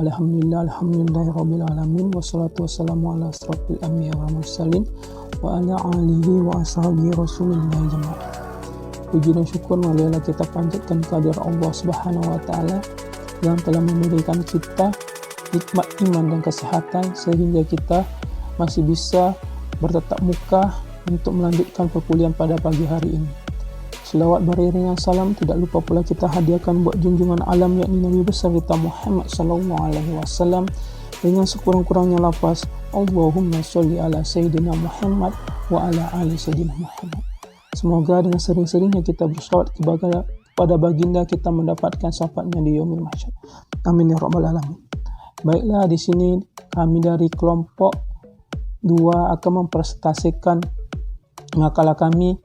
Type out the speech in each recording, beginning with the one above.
Alhamdulillahirabbil wassalatu wassalamu ala asrofil anbiya wal mursalin wa ala alihi wa ashabihi rasulillah jamaah. Puji dan syukur marilah kita panjatkan kehadirat Allah Subhanahu wa taala yang telah memberikan kita nikmat iman dan kesehatan sehingga kita masih bisa bertatap muka untuk melanjutkan perkuliahan pada pagi hari ini. Selawat beriringan salam tidak lupa pula kita hadiahkan buat junjungan alam yakni Nabi besar kita Muhammad sallallahu alaihi wasallam dengan sekurang-kurangnya lafaz Allahumma sholli ala sayyidina Muhammad wa ala ali sayyidina Muhammad. Semoga dengan sering-seringnya kita bersolawat kepada baginda kita mendapatkan syafaatnya di yaumil mahsyar. Amin ya rabbal alamin. Baiklah, di sini kami dari kelompok 2 akan mempresentasikan makalah kami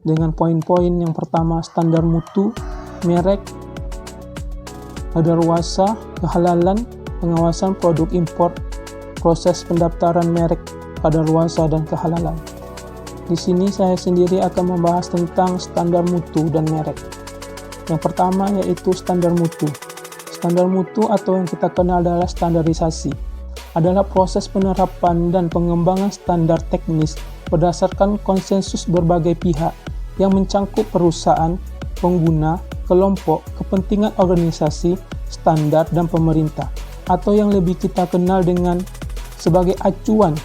dengan poin-poin yang pertama standar mutu, merek, kadaluarsa, kehalalan, pengawasan produk impor, proses pendaftaran merek, kadaluarsa dan kehalalan. Di sini saya sendiri akan membahas tentang standar mutu dan merek. Yang pertama yaitu standar mutu. Standar mutu atau yang kita kenal adalah standarisasi. Adalah proses penerapan dan pengembangan standar teknis berdasarkan konsensus berbagai pihak yang mencangkup perusahaan, pengguna, kelompok, kepentingan organisasi, standar, dan pemerintah, atau yang lebih kita kenal dengan sebagai acuan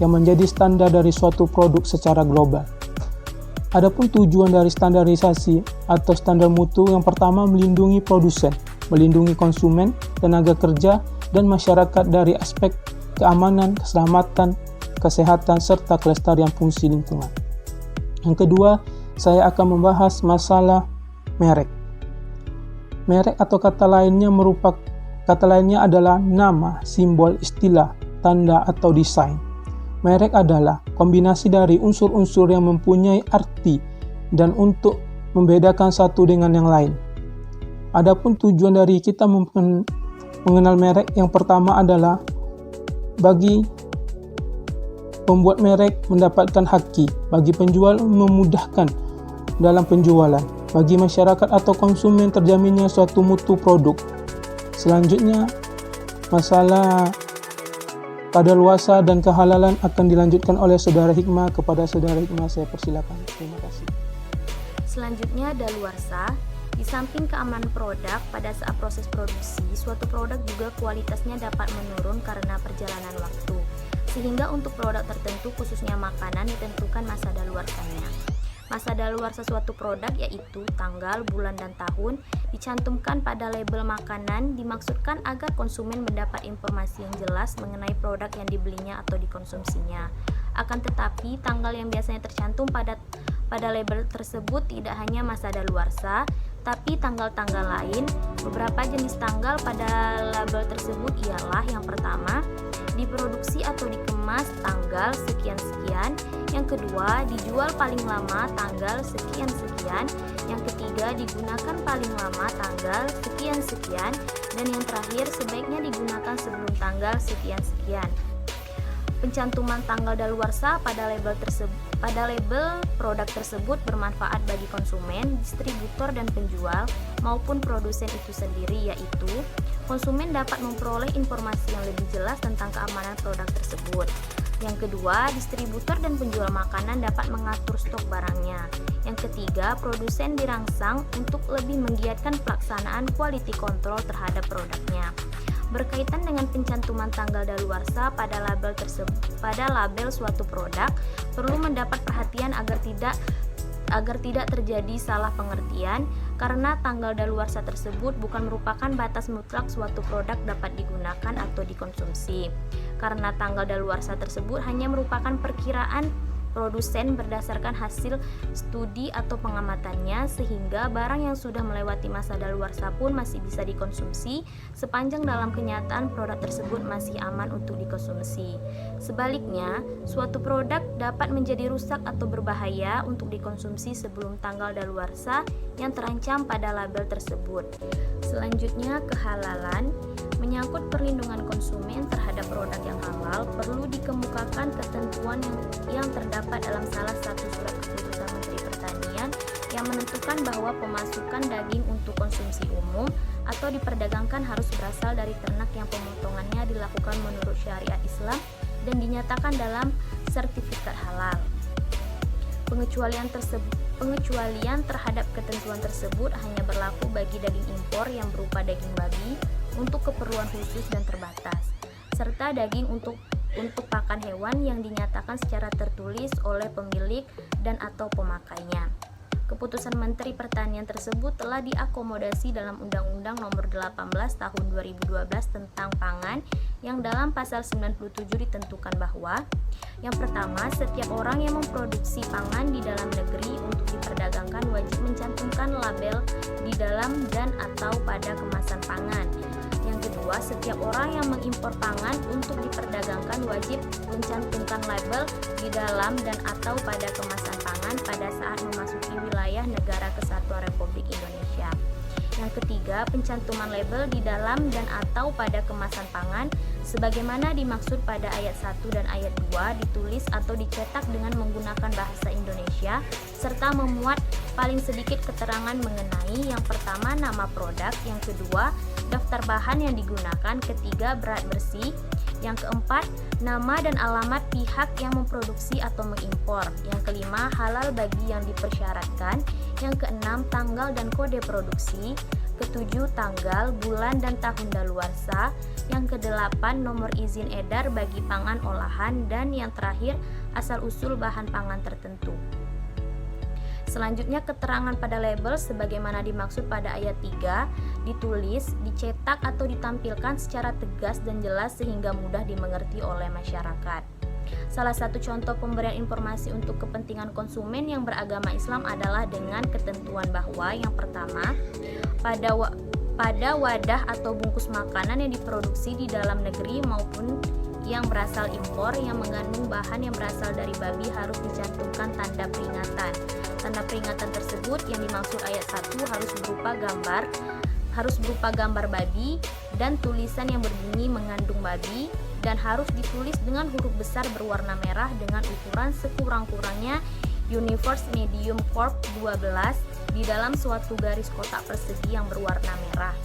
yang menjadi standar dari suatu produk secara global. Adapun tujuan dari standarisasi atau standar mutu yang pertama melindungi produsen, melindungi konsumen, tenaga kerja, dan masyarakat dari aspek keamanan, keselamatan, kesehatan, serta kelestarian fungsi lingkungan. Yang kedua, saya akan membahas masalah merek. Merek atau kata lainnya adalah nama, simbol, istilah, tanda, atau desain. Merek adalah kombinasi dari unsur-unsur yang mempunyai arti dan untuk membedakan satu dengan yang lain. Adapun tujuan dari kita mengenal merek yang pertama adalah bagi pembuat merek mendapatkan haki, bagi penjual memudahkan dalam penjualan, bagi masyarakat atau konsumen terjaminnya suatu mutu produk. Selanjutnya, masalah kadaluarsa dan kehalalan akan dilanjutkan oleh Saudara Hikmah. Kepada Saudara Hikmah saya persilakan. Terima kasih. Selanjutnya, daluarsa. Di samping keamanan produk, pada saat proses produksi, suatu produk juga kualitasnya dapat menurun karena perjalanan waktu. Sehingga untuk produk tertentu, khususnya makanan, ditentukan masa daluarsanya. Masa daluarsa suatu produk yaitu tanggal, bulan, dan tahun dicantumkan pada label makanan, dimaksudkan agar konsumen mendapat informasi yang jelas mengenai produk yang dibelinya atau dikonsumsinya. Akan tetapi, tanggal yang biasanya tercantum pada label tersebut tidak hanya masa daluarsa, tapi tanggal-tanggal lain. Beberapa jenis tanggal pada label tersebut ialah yang pertama, diproduksi atau dikemas tanggal sekian-sekian. Yang kedua, dijual paling lama tanggal sekian-sekian. Yang ketiga, digunakan paling lama tanggal sekian-sekian. Dan yang terakhir, sebaiknya digunakan sebelum tanggal sekian-sekian. Pencantuman tanggal daluarsa pada label produk tersebut bermanfaat bagi konsumen, distributor, dan penjual maupun produsen itu sendiri, yaitu konsumen dapat memperoleh informasi yang lebih jelas tentang keamanan produk tersebut. Yang kedua, distributor dan penjual makanan dapat mengatur stok barangnya. Yang ketiga, produsen dirangsang untuk lebih menggiatkan pelaksanaan quality control terhadap produknya. Berkaitan dengan pencantuman tanggal daluarsa pada label suatu produk, perlu mendapat perhatian agar tidak terjadi salah pengertian, karena tanggal daluarsa tersebut bukan merupakan batas mutlak suatu produk dapat digunakan atau dikonsumsi. Karena tanggal daluarsa tersebut hanya merupakan perkiraan produsen berdasarkan hasil studi atau pengamatannya, sehingga barang yang sudah melewati masa daluarsa pun masih bisa dikonsumsi sepanjang dalam kenyataan produk tersebut masih aman untuk dikonsumsi. Sebaliknya, suatu produk dapat menjadi rusak atau berbahaya untuk dikonsumsi sebelum tanggal daluarsa yang terancam pada label tersebut. Selanjutnya, kehalalan. Menyangkut perlindungan konsumen terhadap produk yang halal, perlu dikemukakan ketentuan yang terdapat dalam salah satu surat keputusan Menteri Pertanian yang menentukan bahwa pemasukan daging untuk konsumsi umum atau diperdagangkan harus berasal dari ternak yang pemotongannya dilakukan menurut syariat Islam dan dinyatakan dalam sertifikat halal. Pengecualian terhadap ketentuan tersebut hanya berlaku bagi daging impor yang berupa daging babi untuk keperluan khusus dan terbatas, serta daging untuk pakan hewan yang dinyatakan secara tertulis oleh pemilik dan atau pemakainya. Keputusan Menteri Pertanian tersebut telah diakomodasi dalam Undang-Undang Nomor 18 Tahun 2012 tentang Pangan yang dalam pasal 97 ditentukan bahwa yang pertama, setiap orang yang memproduksi pangan di dalam negeri untuk diperdagangkan wajib mencantumkan label di dalam dan atau pada kemasan pangan. Yang kedua, setiap orang yang mengimpor pangan untuk diperdagangkan wajib mencantumkan label di dalam dan atau pada kemasan pangan pada saat memasuki wilayah Negara Kesatuan Republik Indonesia. Yang ketiga, pencantuman label di dalam dan atau pada kemasan pangan sebagaimana dimaksud pada ayat 1 dan ayat 2 ditulis atau dicetak dengan menggunakan bahasa Indonesia serta memuat paling sedikit keterangan mengenai yang pertama nama produk, yang kedua daftar bahan yang digunakan, ketiga berat bersih, yang keempat nama dan alamat pihak yang memproduksi atau mengimpor, yang kelima halal bagi yang dipersyaratkan, yang keenam tanggal dan kode produksi, ketujuh tanggal, bulan dan tahun daluarsa, yang kedelapan nomor izin edar bagi pangan olahan, dan yang terakhir asal-usul bahan pangan tertentu. Selanjutnya keterangan pada label sebagaimana dimaksud pada ayat 3 ditulis, dicetak atau ditampilkan secara tegas dan jelas sehingga mudah dimengerti oleh masyarakat. Salah satu contoh pemberian informasi untuk kepentingan konsumen yang beragama Islam adalah dengan ketentuan bahwa yang pertama, pada wadah atau bungkus makanan yang diproduksi di dalam negeri maupun yang berasal impor yang mengandung bahan yang berasal dari babi harus dicantumkan tanda peringatan. Tanda peringatan tersebut yang dimaksud ayat 1 harus berupa gambar babi dan tulisan yang berbunyi mengandung babi dan harus ditulis dengan huruf besar berwarna merah dengan ukuran sekurang-kurangnya Universe Medium Corp 12 di dalam suatu garis kotak persegi yang berwarna merah.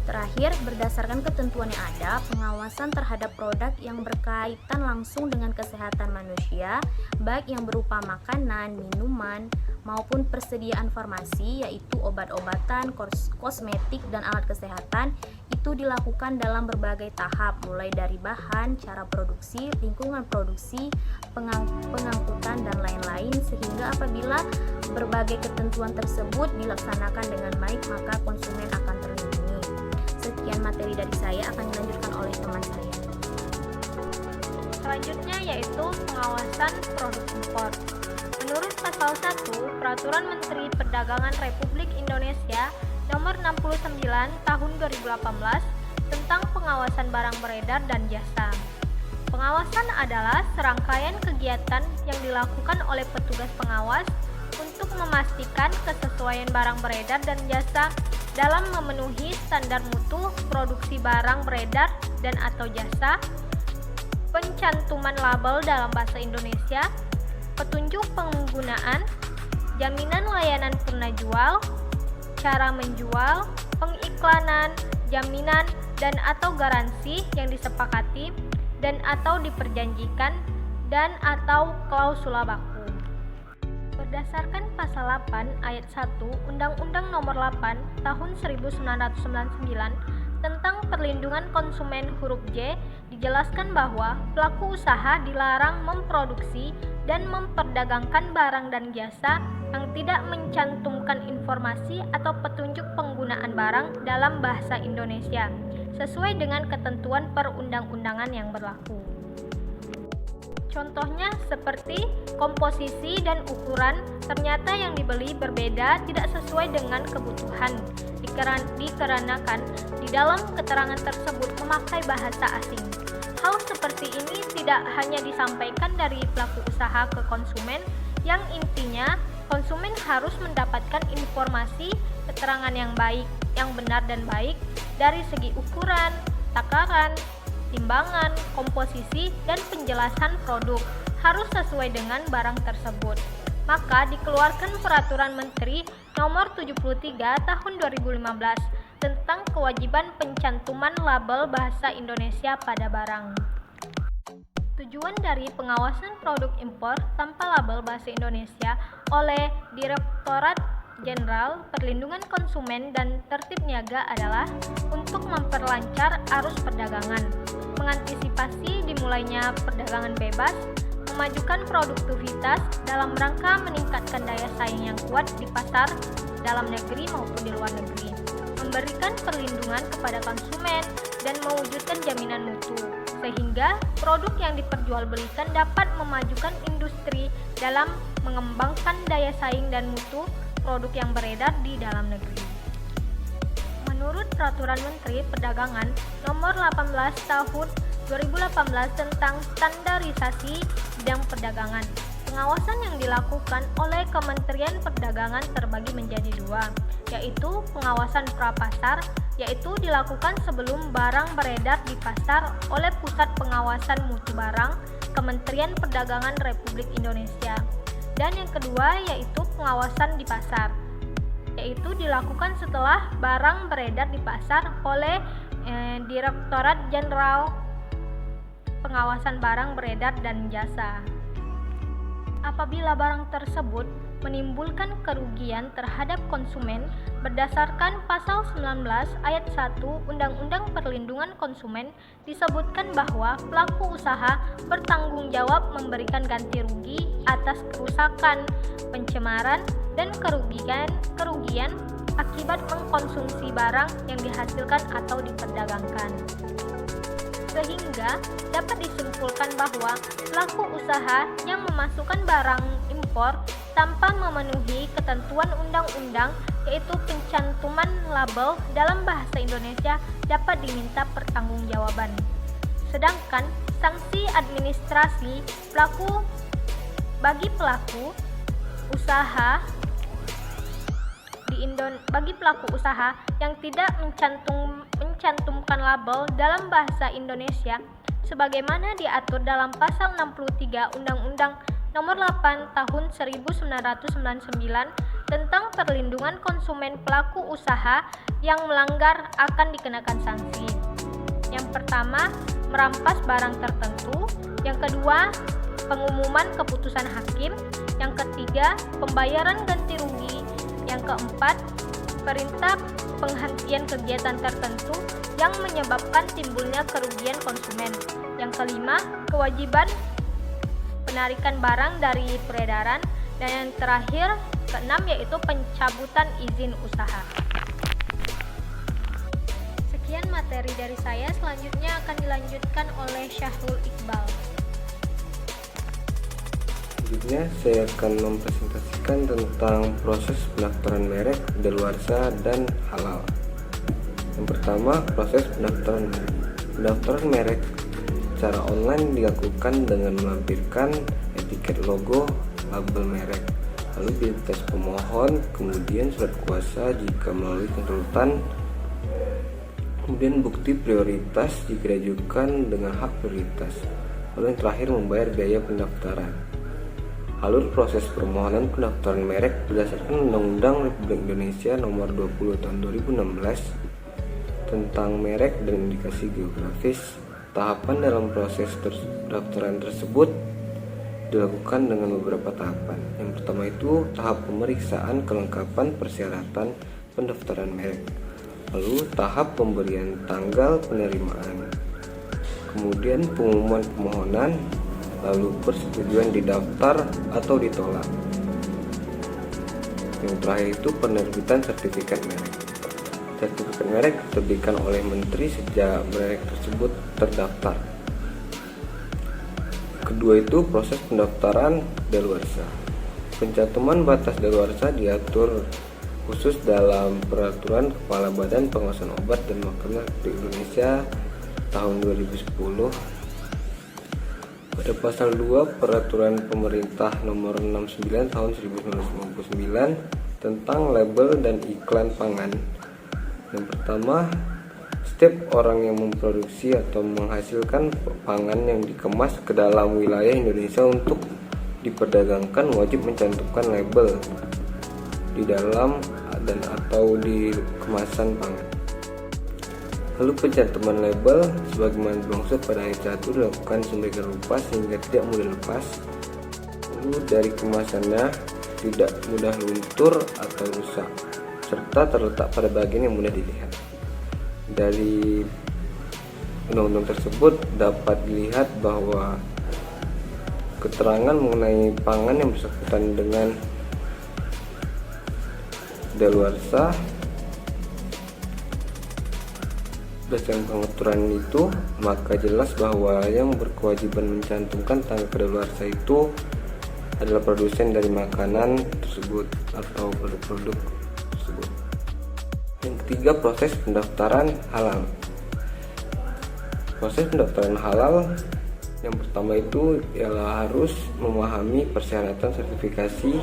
Terakhir, berdasarkan ketentuan yang ada, pengawasan terhadap produk yang berkaitan langsung dengan kesehatan manusia, baik yang berupa makanan, minuman, maupun persediaan farmasi, yaitu obat-obatan, kosmetik, dan alat kesehatan, itu dilakukan dalam berbagai tahap, mulai dari bahan, cara produksi, lingkungan produksi, pengangkutan, dan lain-lain, sehingga apabila berbagai ketentuan tersebut dilaksanakan dengan baik, maka konsumen akan terlindungi. Sekian materi dari saya, akan dilanjutkan oleh teman saya. Selanjutnya yaitu pengawasan produk impor. Menurut Pasal 1 Peraturan Menteri Perdagangan Republik Indonesia Nomor 69 Tahun 2018 tentang pengawasan barang beredar dan jasa. Pengawasan adalah serangkaian kegiatan yang dilakukan oleh petugas pengawas untuk memastikan kesesuaian barang beredar dan jasa dalam memenuhi standar mutu produksi barang beredar dan atau jasa, pencantuman label dalam bahasa Indonesia, petunjuk penggunaan, jaminan layanan purna jual, cara menjual, pengiklanan, jaminan dan atau garansi yang disepakati dan atau diperjanjikan dan atau klausula baku. Berdasarkan Pasal 8 Ayat 1 Undang-Undang Nomor 8 Tahun 1999 tentang Perlindungan Konsumen huruf J, dijelaskan bahwa pelaku usaha dilarang memproduksi dan memperdagangkan barang dan jasa yang tidak mencantumkan informasi atau petunjuk penggunaan barang dalam bahasa Indonesia sesuai dengan ketentuan perundang-undangan yang berlaku. Contohnya seperti komposisi dan ukuran ternyata yang dibeli berbeda tidak sesuai dengan kebutuhan dikarenakan di dalam keterangan tersebut memakai bahasa asing. Hal seperti ini tidak hanya disampaikan dari pelaku usaha ke konsumen, yang intinya konsumen harus mendapatkan informasi keterangan yang baik, yang benar dan baik dari segi ukuran, takaran, timbangan, komposisi, dan penjelasan produk harus sesuai dengan barang tersebut. Maka dikeluarkan Peraturan Menteri Nomor 73 Tahun 2015 tentang kewajiban pencantuman label bahasa Indonesia pada barang. Tujuan dari pengawasan produk impor tanpa label bahasa Indonesia oleh Direktorat Jenderal Perlindungan Konsumen dan Tertib Niaga adalah untuk memperlancar arus perdagangan, mengantisipasi dimulainya perdagangan bebas, memajukan produktivitas dalam rangka meningkatkan daya saing yang kuat di pasar dalam negeri maupun di luar negeri, memberikan perlindungan kepada konsumen, dan mewujudkan jaminan mutu, sehingga produk yang diperjualbelikan dapat memajukan industri dalam mengembangkan daya saing dan mutu produk yang beredar di dalam negeri. Menurut Peraturan Menteri Perdagangan Nomor 18 Tahun 2018 tentang Standarisasi Bidang Perdagangan, pengawasan yang dilakukan oleh Kementerian Perdagangan terbagi menjadi dua, yaitu pengawasan prapasar, yaitu dilakukan sebelum barang beredar di pasar oleh Pusat Pengawasan Mutu Barang Kementerian Perdagangan Republik Indonesia, dan yang kedua yaitu pengawasan di pasar, yaitu dilakukan setelah barang beredar di pasar oleh Direktorat Jenderal Pengawasan Barang Beredar dan Jasa. Apabila barang tersebut menimbulkan kerugian terhadap konsumen berdasarkan pasal 19 ayat 1 Undang-Undang Perlindungan Konsumen, disebutkan bahwa pelaku usaha bertanggung jawab memberikan ganti rugi atas kerusakan, pencemaran, dan kerugian akibat mengkonsumsi barang yang dihasilkan atau diperdagangkan. Sehingga dapat disimpulkan bahwa pelaku usaha yang memasukkan barang impor tanpa memenuhi ketentuan undang-undang, yaitu pencantuman label dalam bahasa Indonesia, dapat diminta pertanggungjawaban. Sedangkan sanksi administrasi bagi pelaku usaha yang tidak mencantumkan label dalam bahasa Indonesia sebagaimana diatur dalam pasal 63 Undang-Undang Nomor 8 Tahun 1999 tentang Perlindungan Konsumen, pelaku usaha yang melanggar akan dikenakan sanksi. Yang pertama, merampas barang tertentu. Yang kedua, pengumuman keputusan hakim. Yang ketiga, pembayaran ganti rugi. Yang keempat, perintah penghentian kegiatan tertentu yang menyebabkan timbulnya kerugian konsumen. Yang kelima, kewajiban penarikan barang dari peredaran. Dan yang terakhir, keenam, yaitu pencabutan izin usaha. Sekian materi dari saya, selanjutnya akan dilanjutkan oleh Syahrul Iqbal. Selanjutnya saya akan mempresentasikan tentang proses pendaftaran merek, daluarsa, dan halal. Yang pertama, proses pendaftaran merek. Pendaftaran merek secara online dilakukan dengan melampirkan etiket logo, label merek, lalu identitas pemohon, kemudian surat kuasa jika melalui konsultan, kemudian bukti prioritas jika diajukan dengan hak prioritas, lalu yang terakhir membayar biaya pendaftaran. Alur proses permohonan pendaftaran merek berdasarkan Undang-Undang Republik Indonesia Nomor 20 Tahun 2016 tentang merek dan indikasi geografis. Tahapan dalam proses pendaftaran tersebut dilakukan dengan beberapa tahapan. Yang pertama itu tahap pemeriksaan kelengkapan persyaratan pendaftaran merek, lalu tahap pemberian tanggal penerimaan, kemudian pengumuman permohonan, lalu persetujuan didaftar atau ditolak. Yang terakhir itu penerbitan sertifikat merek. Sertifikat merek diterbitkan oleh Menteri sejak merek tersebut terdaftar. Kedua itu proses pendaftaran daluarsa. Pencantuman batas daluarsa diatur khusus dalam Peraturan Kepala Badan Pengawasan Obat dan Makanan Republik Indonesia tahun 2010. Pada pasal 2 Peraturan Pemerintah Nomor 69 Tahun 1999 tentang label dan iklan pangan. Yang pertama, setiap orang yang memproduksi atau menghasilkan pangan yang dikemas ke dalam wilayah Indonesia untuk diperdagangkan wajib mencantumkan label di dalam dan atau di kemasan pangan. Lalu pencantuman label sebagaimana dimaksud pada ayat 1 dilakukan sedemikian rupa sehingga tidak mudah lepas. Lalu dari kemasannya tidak mudah luntur atau rusak, serta terletak pada bagian yang mudah dilihat. Dari undang-undang tersebut dapat dilihat bahwa keterangan mengenai pangan yang bersangkutan dengan daluarsa berdasarkan pengaturan itu, maka jelas bahwa yang berkewajiban mencantumkan tanggal kedaluarsa itu adalah produsen dari makanan tersebut atau produk-produk tersebut. Yang ketiga, proses pendaftaran halal. Proses pendaftaran halal yang pertama itu ialah harus memahami persyaratan sertifikasi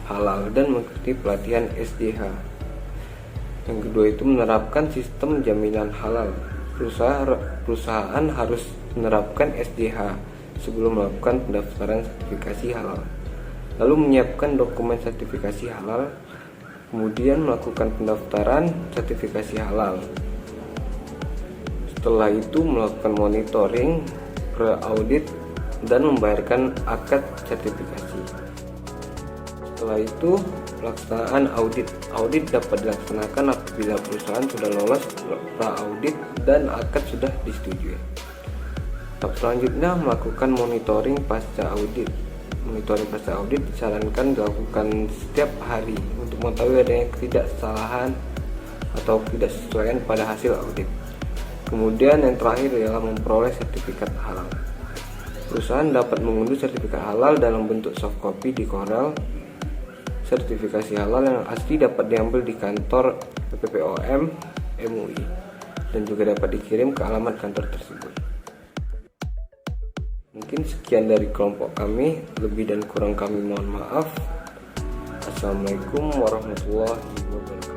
halal dan mengikuti pelatihan SDH. Yang kedua itu menerapkan sistem jaminan halal. Perusahaan harus menerapkan SDH sebelum melakukan pendaftaran sertifikasi halal. Lalu menyiapkan dokumen sertifikasi halal, kemudian melakukan pendaftaran sertifikasi halal. Setelah itu melakukan monitoring, pre-audit, dan membayarkan akad sertifikasi. Setelah itu pelaksanaan audit. Audit dapat dilaksanakan apabila perusahaan sudah lolos pra-audit dan akad sudah disetujui. Tahap selanjutnya melakukan monitoring pasca audit. Monitoring pasca audit disarankan dilakukan setiap hari untuk mengetahui adanya ketidaksalahan atau ketidaksesuaian pada hasil audit. Kemudian yang terakhir adalah memperoleh sertifikat halal. Perusahaan dapat mengunduh sertifikat halal dalam bentuk soft copy di Corel. Sertifikasi halal yang asli dapat diambil di kantor BPOM MUI dan juga dapat dikirim ke alamat kantor tersebut. Mungkin sekian dari kelompok kami, lebih dan kurang kami mohon maaf. Assalamualaikum warahmatullahi wabarakatuh.